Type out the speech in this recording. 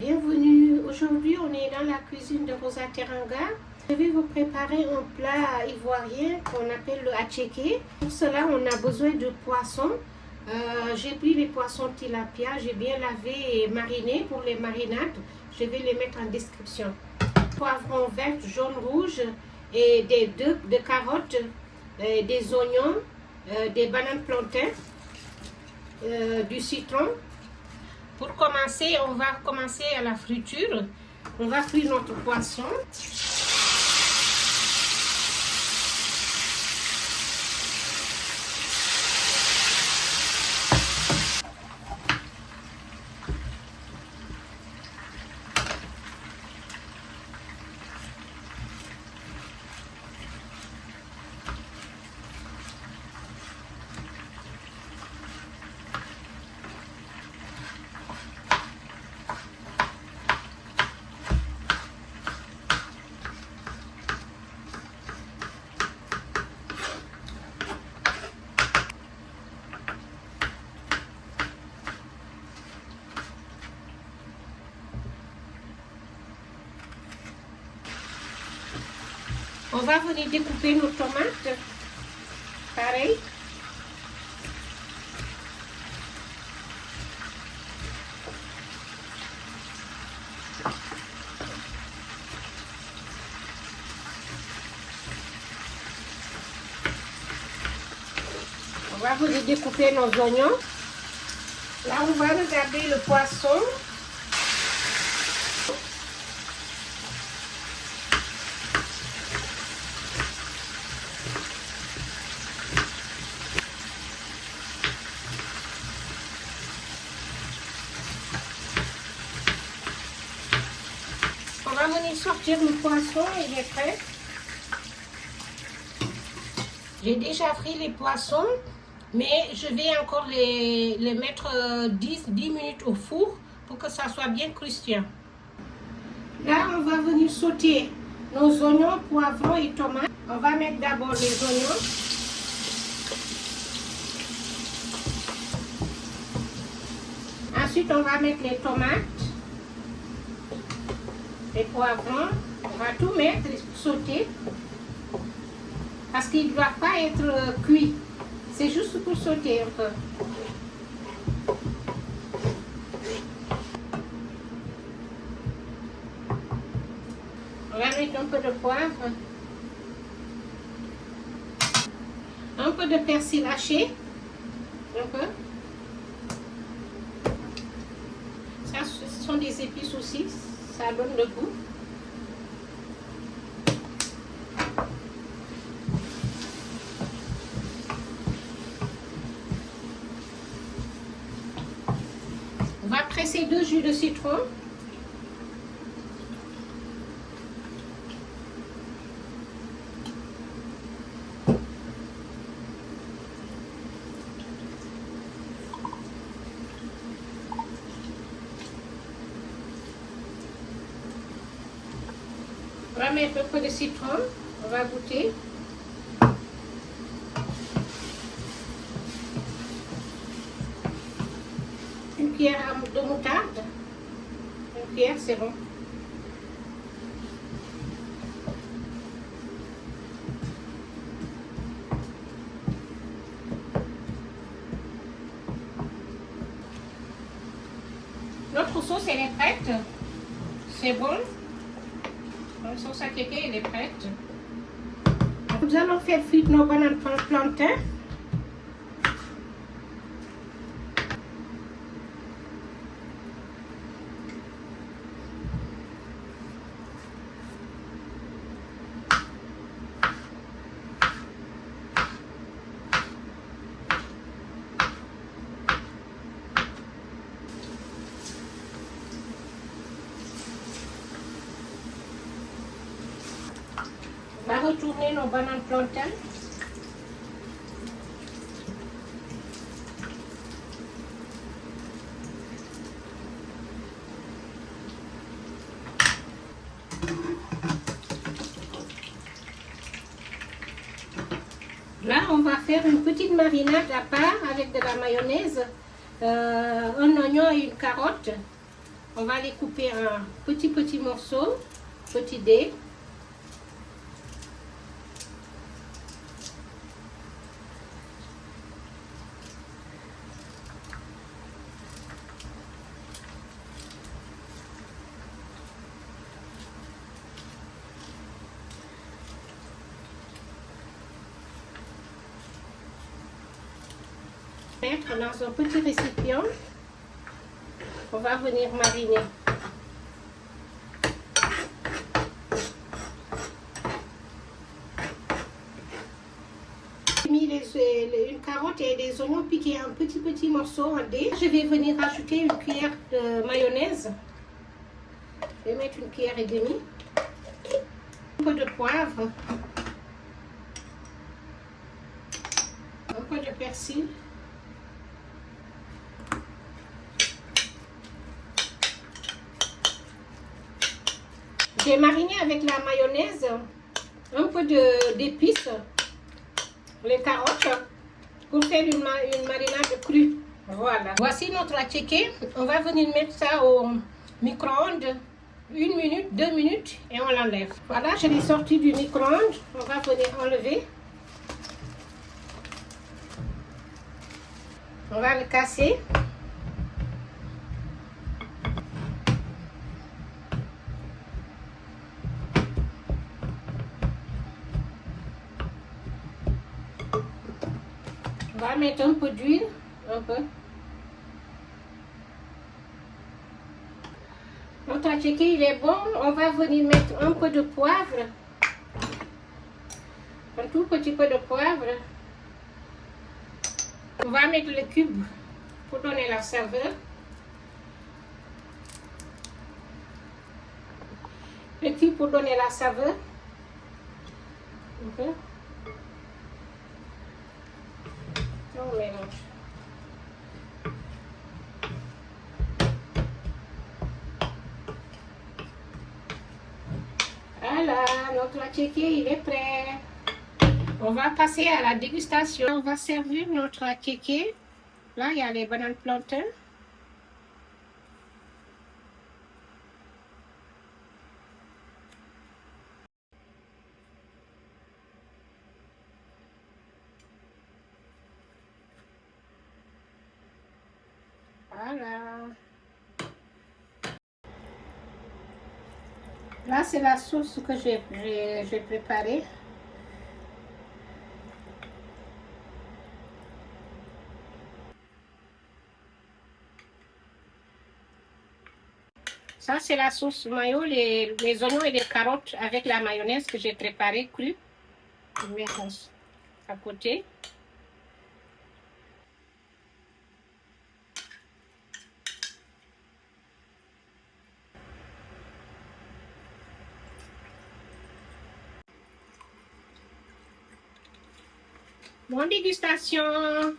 Bienvenue, aujourd'hui on est dans la cuisine de Rosa Teranga. Je vais vous préparer un plat ivoirien qu'on appelle le attiéké. Pour cela on a besoin de poissons. J'ai pris les poissons tilapia, j'ai bien lavé et mariné pour les marinades. Je vais les mettre en description. Poivrons verts, jaune, rouge et des carottes, des oignons, des bananes plantains, du citron. Pour commencer, on va commencer à la friture. On va frire notre poisson. On va venir découper nos tomates, pareil. On va venir découper nos oignons. Là, on va regarder le poisson. On va venir sortir le poisson, il est prêt. J'ai déjà frit les poissons, mais je vais encore les mettre 10 minutes au four pour que ça soit bien croustillant. Là, on va venir sauter nos oignons, poivrons et tomates. On va mettre d'abord les oignons. Ensuite, on va mettre les tomates. Les poivrons, on va tout mettre, sauter, parce qu'ils ne doivent pas être cuits, c'est juste pour sauter un peu. On va mettre un peu de poivre, un peu de persil haché, un peu. Ça, ce sont des épices aussi. Ça donne le goût. On va presser 2 jus de citron. On va mettre un peu de citron, on va goûter. Une cuillère de moutarde. Une cuillère, c'est bon. Notre sauce, elle est prête. C'est bon. La sauce attiéké, elle est prête. Nous allons faire frire nos bananes plantains. On va retourner nos bananes plantains. Là, on va faire une petite marinade à part avec de la mayonnaise, un oignon et une carotte. On va les couper en petits morceaux, petits dés. Mettre dans un petit récipient. On va venir mariner. J'ai mis une carotte et des oignons piqués en petits morceaux en dés. Je vais venir rajouter une cuillère de mayonnaise. Je vais mettre une cuillère et demie. Un peu de poivre. Un peu de persil. J'ai mariné avec la mayonnaise, un peu d'épices, les carottes, pour faire une marinade crue. Voilà. Voici notre attiéké. On va venir mettre ça au micro-ondes. 1 minute, 2 minutes et on l'enlève. Voilà, je l'ai sorti du micro-ondes. On va venir enlever. On va le casser. On va mettre un peu d'huile, un peu. Notre attiéké, il est bon. On va venir mettre un peu de poivre. Un tout petit peu de poivre. On va mettre le cube pour donner la saveur. Le cube pour donner la saveur. Okay. On mélange. Voilà, notre attiéké, il est prêt. On va passer à la dégustation. On va servir notre attiéké. Là, il y a les bananes plantains. Voilà. Là, c'est la sauce que j'ai préparée. Ça, c'est la sauce mayo, les oignons et les carottes avec la mayonnaise que j'ai préparée crue. Je mets à côté. Bonne dégustation!